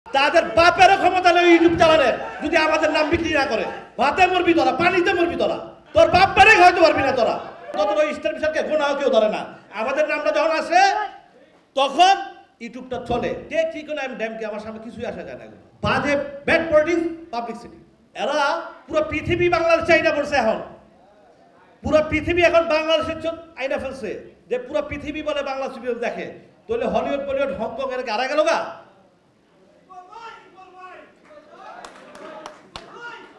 তাদের বাপেরও ক্ষমতা নেই ইউটিউব চালানোর, যদি আমাদের নাম বিক্রি না করে। ভাতে মরবি তোরা, পানিতে মরবি তোরা, তোর বাপেরে হয়তো পারবি না তোরা। তত ওই স্টার বিশালকে গোনাও কেউ ধরে না। আমাদের নামটা যখন আসে তখন ইউটিউবটা চলে। কে কি করে আমি ড্যামকে, আমার সামনে কিছুই আসা যায় না। বাজে ব্যাড পলিটিক্স, পাবলিসিটি। এরা পুরো পৃথিবী বাংলাদেশ চাইনা পড়ছে এখন। পুরো পৃথিবী এখন বাংলাদেশের আইনা ফেলছে, যে পুরো পৃথিবী বলে বাংলা সিরিয়াল দেখে। তাহলে হলিউড বলিউড হংকং এর গারা গেল গা।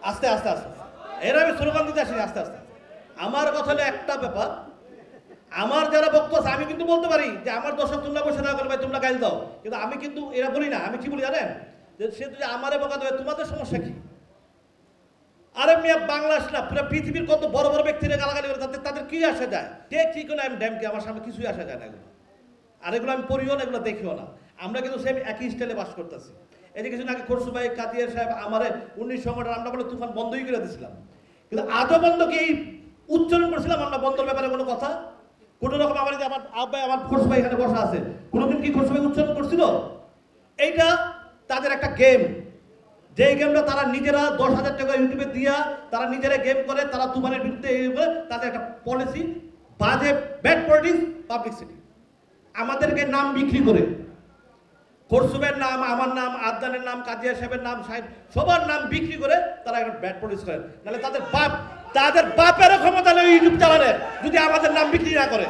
আস্তে আস্তে আস্তে এর আমি স্লোগান দিতে আসিনি, আস্তে আস্তে। আমার কথা হলো একটা ব্যাপার, আমার যারা বক্তব্য আছে আমি কিন্তু বলতে পারি যে আমার দর্শক তোমরা বসে না করে ভাই তোমরা গাইল দাও, কিন্তু আমি কিন্তু এরা বলি না। আমি কি বলি জানেন, যে সে যদি আমারে বকা দেবে তোমাদের সমস্যা কি? আরে মিয়া বাংলাদেশ না, পুরো পৃথিবীর কত বড় বড় ব্যক্তিরা গালাগালি করে, তাদের কি আসা যায়? কে কি করে আমি ড্যামকে, আমার সামনে কিছুই আসা যায় না এগুলো। আর এগুলো আমি পড়িও না, এগুলো দেখিও না। আমরা কিন্তু সেম একই স্টাইলে বাস করতেছি। এই যে কিছুদিন আগে খরসু ভাই কাদিয়া সাহেব আমারে 19 সংগঠন আমরা বলে তুফান বন্ধই করে দিয়েছিলাম, কিন্তু আদৌ বন্ধ কি এই উচ্চারণ করছিলাম আমরা বন্ধের ব্যাপারে কোনো কথা? কোনো রকম আমার আব্বাই আমার খরসু ভাই এখানে বসা আছে, কোনোদিন কি খরসু ভাই উচ্চারণ করছিল? এইটা তাদের একটা গেম, যে গেমটা তারা নিজেরা 10,000 টাকা ইউটিউবে দিয়া তারা নিজেরা গেম করে, তারা তুফানের বিরুদ্ধে তাদের একটা পলিসি। বাজে ব্যাড পলিটিক্স, পাবলিসিটি। আমাদেরকে নাম বিক্রি করে, খরসুবের নাম, আমার নাম, আদনানের নাম, কাদিয়া সাহেবের নাম, সাহেব সবার নাম বিক্রি করে তারা একটা ব্যাড পলিটিক্স করে। নাহলে তাদের বাপেরও ক্ষমতা নেই ইউটিউব চালানোর, যদি আমাদের নাম বিক্রি না করে।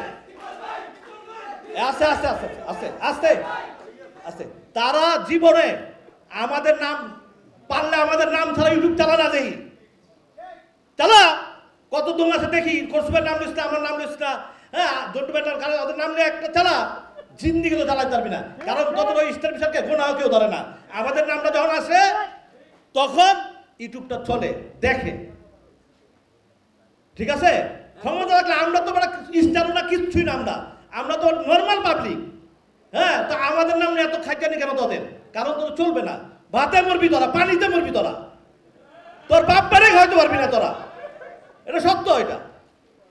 আস্তে আস্তে আস্তে আস্তে আস্তে আস্তে তারা জীবনে আমাদের নাম পারলে আমাদের নাম ছাড়া ইউটিউব চালা না দেখি, চালা কত দম আছে দেখি। খরসুবের নাম লিস্ট না, আমার নাম লিস্ট না, হ্যাঁ জন্টু ব্যাটার কারণ ওদের নাম নিয়ে একটা চালা, জিন্দিগি তো চালাতে পারবি না। কারণ তত ওই স্টার বিশালকে গোনাও কেউ ধরে না। আমাদের নামটা যখন আসে তখন ইউটিউবটা চলে, দেখে। ঠিক আছে, ক্ষমতা থাকলে আমরা তো স্টারও না, কিচ্ছুই না। আমরা তো নর্মাল পাবলিক। হ্যাঁ, তো আমাদের নাম নিয়ে এত খাইটানি কেন তোদের? কারণ তো চলবে না। ভাতে মরবি তোরা, পানিতে মরবি তোরা, তোর বাপ পারে হয়তো পারবি না তোরা। এটা সত্য, এটা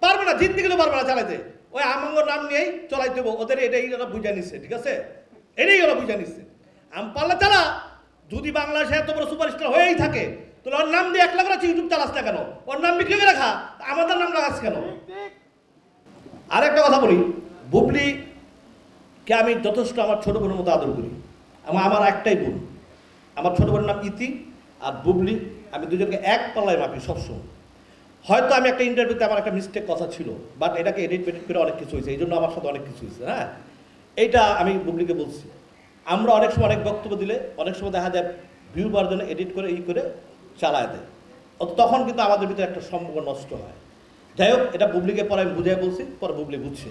পারবে না, জিন্দিগি তো পারবে না চালাইতে। ওই আমাঙ্গর নাম নিয়েই চলাইতে হবে ওদের, এটাই ওরা বুঝে নিচ্ছে। ঠিক আছে, এটাই ওরা বুঝে নিচ্ছে। পারলে চালা, যদি বাংলাদেশে এত বড় সুপারস্টার হয়েই থাকে তাহলে ওর নাম দিয়ে 1 লাখ রাখছি, ইউটিউব চালাস না কেন? ওর নাম বিক্রি করে রাখা, আমাদের নাম লাগাস কেন? আর একটা কথা বলি, বুবলিকে আমি যথেষ্ট আমার ছোট বোনের মতো আদর করি। আমার একটাই বোন, আমার ছোট বোনের নাম ইতি, আর বুবলি। আমি দুজনকে এক পাল্লায় মাপি সবসময়। হয়তো আমি একটা ইন্টারভিউতে আমার একটা মিস্টেক কথা ছিল, বাট এটাকে এডিট করে অনেক কিছু হয়েছে, এই জন্য আমার সাথে অনেক কিছু হয়েছে। হ্যাঁ, এইটা আমি বুবলিকে বলছি। আমরা অনেক সময় অনেক বক্তব্য দিলে অনেক সময় দেখা যায় ভিউ পাওয়ার জন্য এডিট করে করে চালায় দেয়, তখন কিন্তু আমাদের ভিতরে একটা সম্পর্ক নষ্ট হয়। যাই হোক, এটা বুবলিকে পরে আমি বুঝাই বলছি, পরে বুবলি বুঝছে।